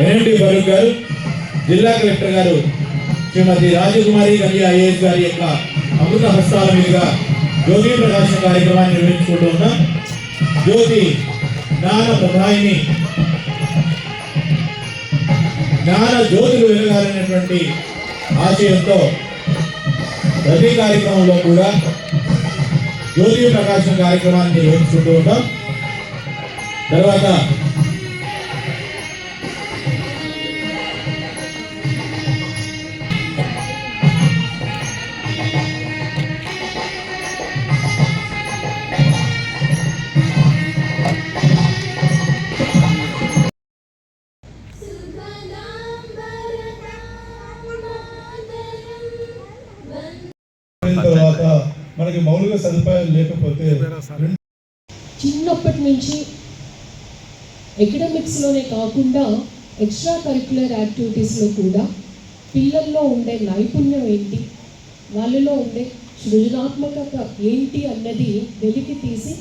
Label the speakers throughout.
Speaker 1: NMD Farooq గారు, జిల్లా collector గారు శ్రీమతి రాజకుమారి గంజి ఐఏఎస్ గారి యొక్క అమృత హస్తాల మీదుగా జ్యోతి ప్రకాశన కార్యక్రమాన్ని నిర్వహించుకుంటూ ఉన్నాం. జ్యోతి జ్ఞాన ప్రధాయిని, జ్ఞాన జ్యోతులు వెలగాలనేటువంటి ఆశయంతో ప్రతి కార్యక్రమంలో కూడా జ్యోతి ప్రకాశన కార్యక్రమాన్ని నిర్వహించుకుంటూ ఉంటాం. తర్వాత
Speaker 2: తర్వాత మనకి మౌలిక సదుపాయాలు లేకపోతే
Speaker 3: చిన్నప్పటి నుంచి ఎకడమిక్స్లోనే కాకుండా ఎక్స్ట్రా కరిక్యులర్ యాక్టివిటీస్లో కూడా పిల్లల్లో ఉండే నైపుణ్యం ఏంటి, వాళ్ళలో ఉండే సృజనాత్మకత ఏంటి అన్నది వెలికి తీసి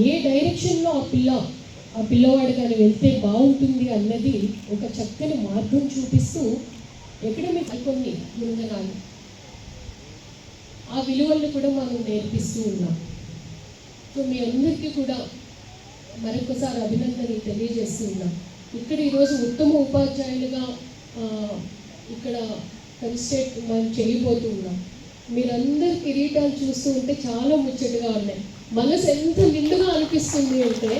Speaker 3: ఏ డైరెక్షన్లో ఆ పిల్లవాడు కానీ వెళ్తే బాగుంటుంది అన్నది ఒక చక్కని మార్గం చూపిస్తూ ఎకడమిక్స్ కొన్ని ముందనాలు ఆ విలువలను కూడా మనం నేర్పిస్తూ ఉన్నాం. సో మీ అందరికీ కూడా మరొకసారి అభినందనలు తెలియజేస్తూ ఉన్నాం. ఇక్కడ ఈరోజు ఉత్తమ ఉపాధ్యాయులుగా ఇక్కడ కన్స్టేట్ మనం చేయబోతూ ఉన్నాం. మీరందరి కిరీటాలు చూస్తూ ఉంటే చాలా ముచ్చటగా ఉన్నాయి. మనసు ఎంత నిండుగా అనిపిస్తుంది అంటే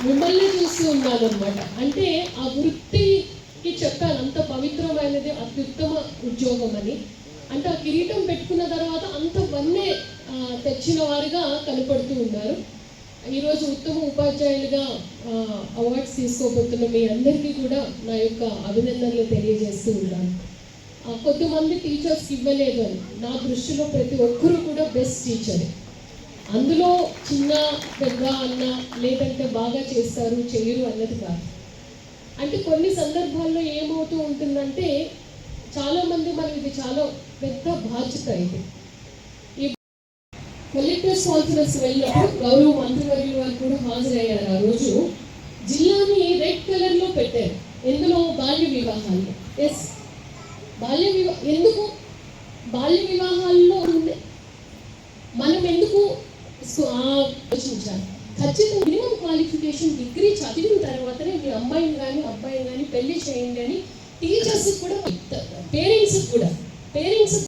Speaker 3: మిమ్మల్ని చూస్తూ ఉన్నాను అనమాట. అంటే ఆ వృత్తికి చెప్పాను అంత పవిత్రమైనది, అత్యుత్తమ ఉద్యోగం అని. అంటే ఆ కిరీటం పెట్టుకున్న తర్వాత అంత వన్నే తెచ్చిన వారుగా కనపడుతూ ఉన్నారు. ఈరోజు ఉత్తమ ఉపాధ్యాయులుగా అవార్డ్స్ తీసుకోబోతున్న మీ అందరికీ కూడా నా యొక్క అభినందనలు తెలియజేస్తూ ఉన్నాను. కొంతమంది టీచర్స్కి ఇవ్వలేదు అని నా దృష్టిలో ప్రతి ఒక్కరూ కూడా బెస్ట్ టీచరే. అందులో చిన్న పెద్ద అన్న లేదంటే బాగా చేస్తారు చేయరు అన్నది కాదు. అంటే కొన్ని సందర్భాల్లో ఏమవుతూ ఉంటుందంటే చాలామంది మనం ఇది చాలా పెద్ద బాధ్యత. ఇది ఈ కలెక్టర్స్ కాన్ఫరెన్స్ వెళ్ళినప్పుడు గౌరవ మంత్రివర్యుల వారు కూడా హాజరయ్యారు. ఆ రోజు జిల్లాని రెడ్ కలర్లో పెట్టారు. ఎందులో బాల్య వివాహాల్లో. ఎస్, ఎందుకు బాల్య వివాహాల్లో ఉంది మనం ఎందుకు ఆలోచించాలి. ఖచ్చితంగా మినిమం క్వాలిఫికేషన్ డిగ్రీ చదివిన తర్వాతనే మీ అమ్మాయిని కానీ అబ్బాయిని కానీ పెళ్లి చేయండి అని టీచర్స్ కూడా